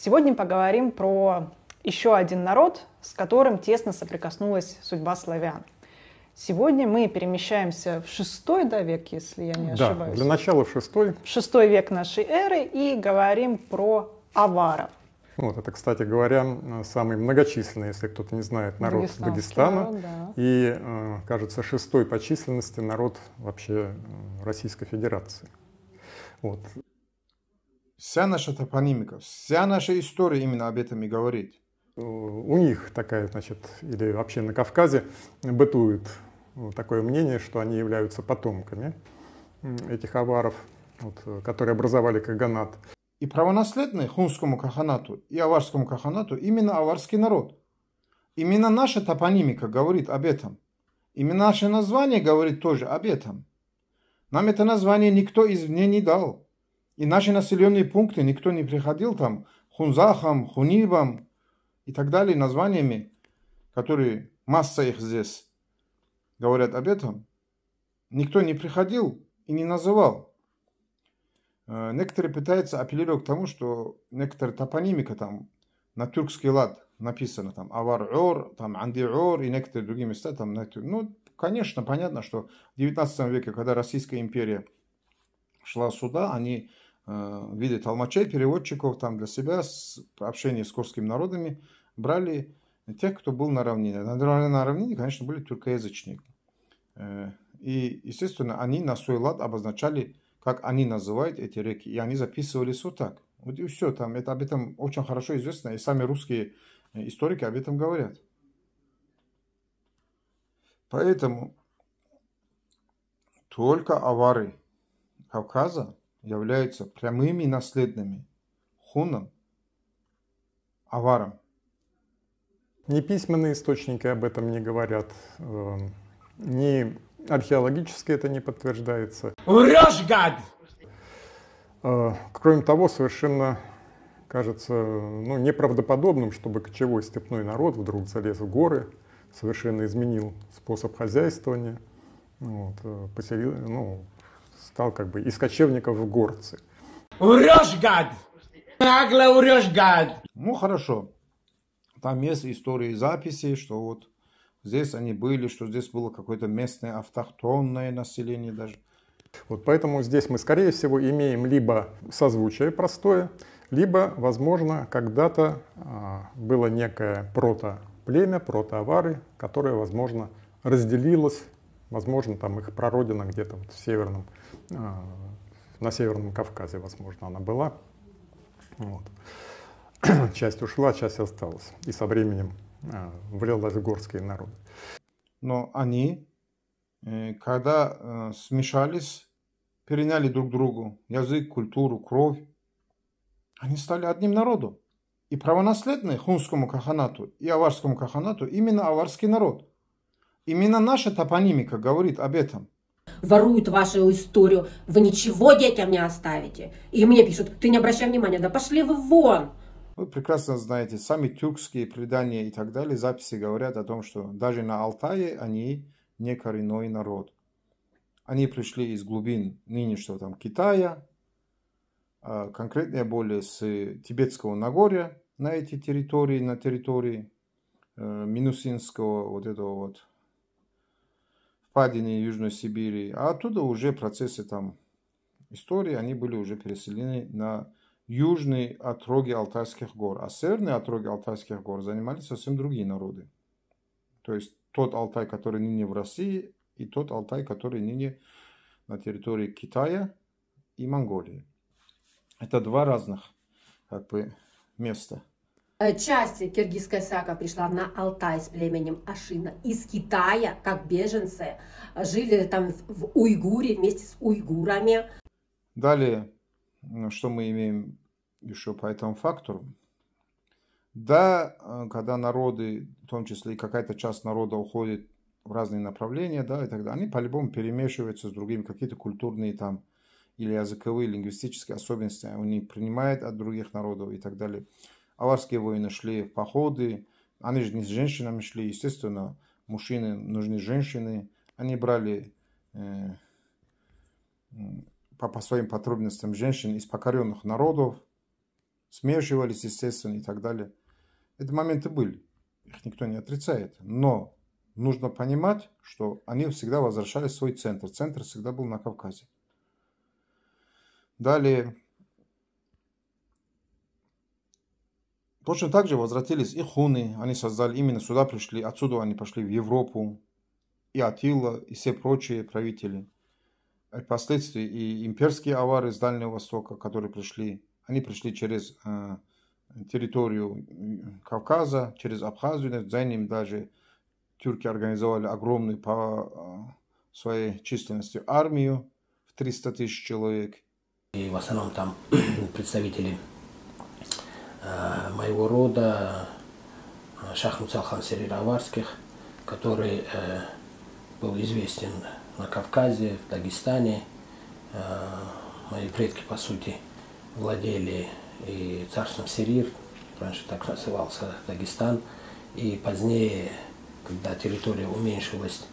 Сегодня поговорим про еще один народ, с которым тесно соприкоснулась судьба славян. Сегодня мы перемещаемся в VI век, если я не Да, ошибаюсь. для начала в VI. В VI век нашей эры и говорим про аваров. Вот, это, кстати говоря, самый многочисленный, если кто-то не знает, народ Дагестана. Народ, да. И, кажется, шестой по численности народ вообще Российской Федерации. Вот. Вся наша топонимика, вся наша история именно об этом и говорит. У них такая, значит, или вообще на Кавказе бытует такое мнение, что они являются потомками этих аваров, вот, которые образовали каганат. И правонаследный хунскому каханату и аварскому каханату именно аварский народ. Именно наша топонимика говорит об этом. Именно наше название говорит тоже об этом. Нам это название никто извне не дал. И наши населенные пункты никто не приходил там Хунзахам, Хунибам и так далее названиями, которые масса их здесь говорят об этом. Никто не приходил и не называл. Некоторые пытаются апеллировать к тому, что некоторая топонимика там на тюркский лад написано, там Авар-Ор, там Анди-Ор и некоторые другие места там. Ну, конечно, понятно, что в 19 веке, когда Российская империя шла сюда, они в виде толмачей, переводчиков там для себя, общение с курдскими народами, брали тех, кто был на равнине. На равнине, конечно, были тюркоязычные. И, естественно, они на свой лад обозначали, как они называют эти реки, и они записывались вот так. Вот и все, там, это об этом очень хорошо известно, и сами русские историки об этом говорят. Поэтому только авары Кавказа являются прямыми наследными хунам, аварам. Ни письменные источники об этом не говорят, ни археологически это не подтверждается. Врешь, гад! Кроме того, совершенно кажется неправдоподобным, чтобы кочевой степной народ вдруг залез в горы, совершенно изменил способ хозяйствования, стал как бы из кочевников в горцы. Врешь, гад! Нагло врешь, гад! Ну, хорошо. Там есть истории, записи, что вот здесь они были, что здесь было какое-то местное автохтонное население даже. Вот поэтому здесь мы, скорее всего, имеем либо созвучие простое, либо, возможно, когда-то было некое протоплемя, протоавары, которое, возможно, разделилось, возможно, там их прародина где-то вот на Северном Кавказе, возможно, она была. Вот. Часть ушла, часть осталась. И со временем влилась в горские народы. Но они, когда смешались, переняли друг другу язык, культуру, кровь, они стали одним народом. И правонаследный хунскому каханату и аварскому каханату именно аварский народ. Именно наша топонимика говорит об этом. Воруют вашу историю, вы ничего детям не оставите. И мне пишут, ты не обращай внимания, да пошли вы вон. Вы прекрасно знаете, сами тюркские предания и так далее, записи говорят о том, что даже на Алтае они не коренной народ. Они пришли из глубин нынешнего там Китая, конкретнее более с Тибетского Нагорья на эти территории, на территории Минусинского вот этого вот впадины Южной Сибири. А оттуда уже процессы там истории, они были уже переселены на южные отроги Алтайских гор. А северные отроги Алтайских гор занимали совсем другие народы. То есть тот Алтай, который ныне в России, и тот Алтай, который ныне на территории Китая и Монголии. Это два разных места. Часть киргизская сака пришла на Алтай с племенем Ашина из Китая, как беженцы. Жили там в Уйгуре вместе с уйгурами. Далее, что мы имеем еще по этому фактору? Да, когда народы, в том числе и какая-то часть народа уходит в разные направления, да, и так далее, они по-любому перемешиваются с другими, какие-то культурные там или языковые, лингвистические особенности они принимают от других народов и так далее. Аварские воины шли в походы, они же не с женщинами шли, естественно, мужчины нужны женщины, они брали по своим потребностям женщин из покоренных народов, смешивались, естественно, и так далее. Эти моменты были, их никто не отрицает. Но нужно понимать, что они всегда возвращались в свой центр. Центр всегда был на Кавказе. Далее, точно так же возвратились и хуны, они создали, именно сюда пришли, отсюда они пошли в Европу, и Атилла, и все прочие правители. И впоследствии и имперские авары с Дальнего Востока, которые пришли, они пришли через территорию Кавказа, через Абхазию, за ним даже тюрки организовали огромную по своей численности армию в 300 тысяч человек. И в основном там представители моего рода, Шах Муцалхан Серир Аварских, который был известен на Кавказе, в Дагестане. Мои предки, по сути, владели и царством Серир, раньше так назывался Дагестан, и позднее, когда территория уменьшилась,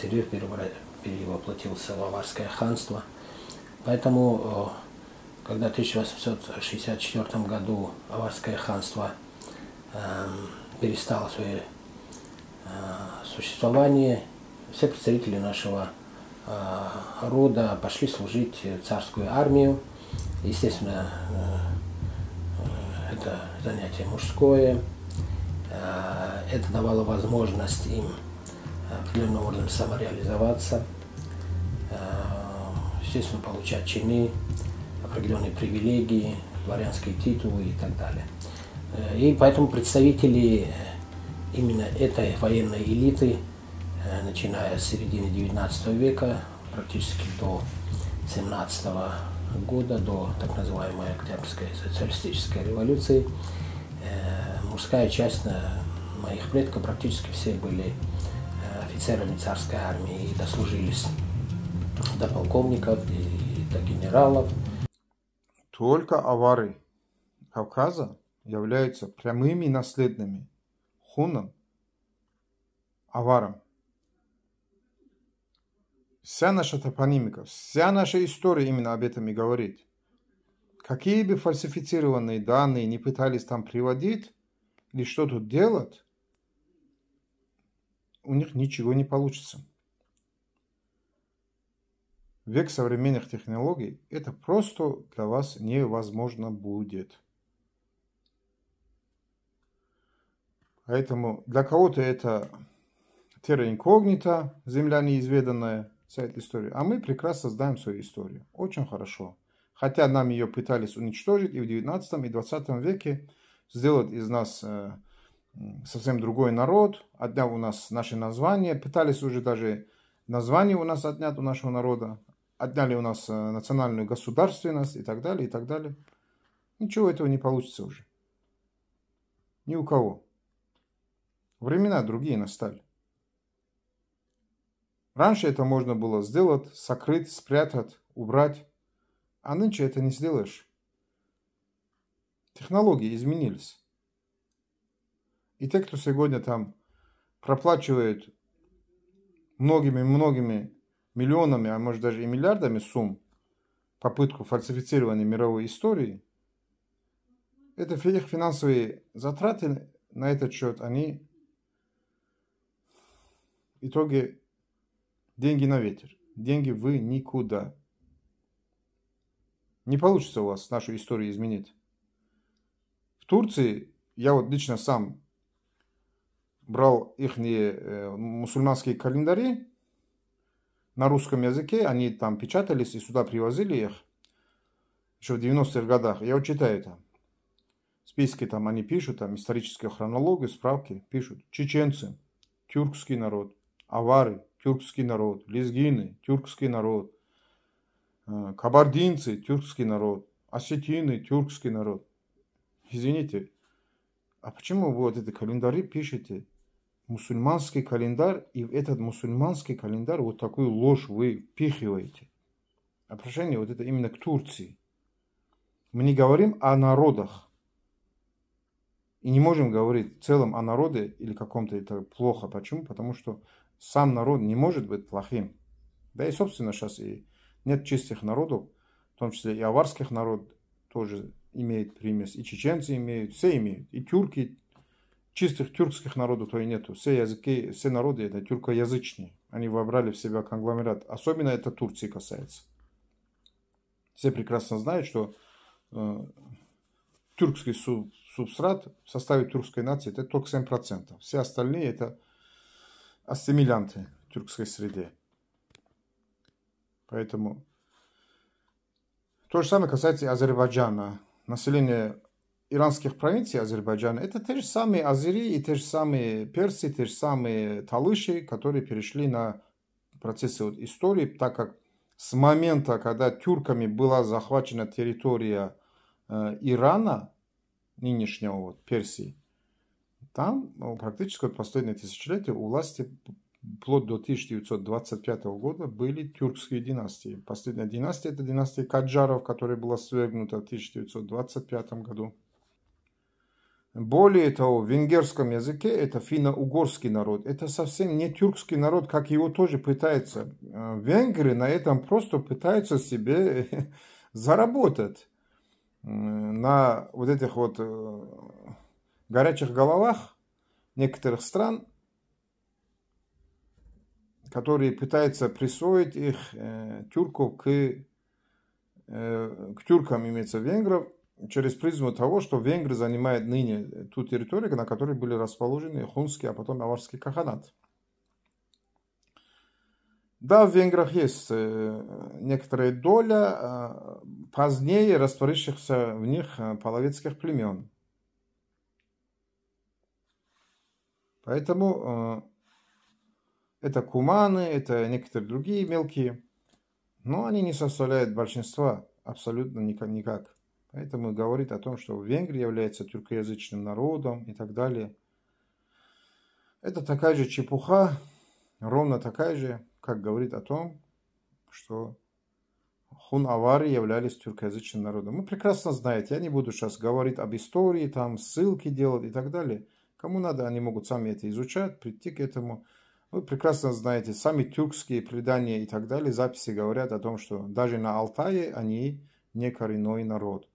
Серир перевоплотился в Аварское ханство. Поэтому, когда в 1864 году Аварское ханство перестало свое существование, все представители нашего рода пошли служить в царскую армию. Естественно, это занятие мужское. Это давало возможность им определенным образом самореализоваться, естественно, получать чины, определенные привилегии, дворянские титулы и так далее. И поэтому представители именно этой военной элиты, начиная с середины XIX века, практически до 17 года, до так называемой Октябрьской социалистической революции, мужская часть моих предков практически все были офицерами царской армии и дослужились до полковников и до генералов. Только авары Кавказа являются прямыми наследными хунам, аварам. Вся наша топонимика, вся наша история именно об этом и говорит. Какие бы фальсифицированные данные не пытались там приводить или что тут делать, у них ничего не получится. Век современных технологий это просто для вас невозможно будет. Поэтому для кого-то это терра инкогнита, земля неизведанная, вся эта история. А мы прекрасно знаем свою историю. Очень хорошо. Хотя нам ее пытались уничтожить и в 19 и 20 веке, сделать из нас совсем другой народ, отняв у нас наши названия, пытались уже даже название у нас отнять у нашего народа, отняли у нас национальную государственность и так далее, и так далее. Ничего этого не получится уже. Ни у кого. Времена другие настали. Раньше это можно было сделать, сокрыть, спрятать, убрать. А нынче это не сделаешь. Технологии изменились. И те, кто сегодня там проплачивает многими миллионами, а может даже и миллиардами сумм попытку фальсифицирования мировой истории, это их финансовые затраты на этот счет, они в итоге деньги на ветер. Деньги в никуда. Не получится у вас нашу историю изменить. В Турции я вот лично сам брал их мусульманские календари на русском языке, они там печатались и сюда привозили их еще в 90-х годах. Я вот читаю там. Списки там они пишут, там историческую хронологию, справки пишут. Чеченцы, тюркский народ, авары, тюркский народ, лезгины, тюркский народ, кабардинцы, тюркский народ, осетины, тюркский народ. Извините, а почему вы вот эти календари пишете? Мусульманский календарь, и в этот мусульманский календарь вот такую ложь вы впихиваете. Обращение вот это именно к Турции. Мы не говорим о народах. И не можем говорить в целом о народе или каком-то это плохо. Почему? Потому что сам народ не может быть плохим. Да и собственно сейчас и нет чистых народов, в том числе и аварских народов тоже имеет примесь, и чеченцы имеют, все имеют, и тюрки. Чистых тюркских народов то и нету. Все языки, все народы это тюркоязычные. Они вобрали в себя конгломерат. Особенно это Турции касается. Все прекрасно знают, что тюркский субстрат в составе тюркской нации это только 7%. Все остальные это ассимилянты в тюркской среде. Поэтому то же самое касается и Азербайджана. Население иранских провинций Азербайджана это те же самые азери и те же самые персы, те же самые талыши, которые перешли на процессы истории, так как с момента, когда тюрками была захвачена территория Ирана, нынешнего Персии, там практически последние тысячелетия у власти вплоть до 1925 года были тюркские династии. Последняя династия это династия Каджаров, которая была свергнута в 1925 году. Более того, в венгерском языке это финно-угорский народ. Это совсем не тюркский народ, как его тоже пытаются. Венгры на этом просто пытаются себе заработать. На вот этих вот горячих головах некоторых стран, которые пытаются присвоить их тюрков к тюркам, имеется венгров, через призму того, что венгры занимают ныне ту территорию, на которой были расположены хунский, а потом аварский каханат. Да, в венграх есть некоторая доля позднее растворившихся в них половецких племен. Поэтому это куманы, это некоторые другие мелкие, но они не составляют большинства абсолютно никак. Поэтому говорит о том, что Венгрия является тюркоязычным народом и так далее. Это такая же чепуха, ровно такая же, как говорит о том, что хун-авары являлись тюркоязычным народом. Вы прекрасно знаете, я не буду сейчас говорить об истории, там ссылки делать и так далее. Кому надо, они могут сами это изучать, прийти к этому. Вы прекрасно знаете, сами тюркские предания и так далее, записи говорят о том, что даже на Алтае они не коренной народ.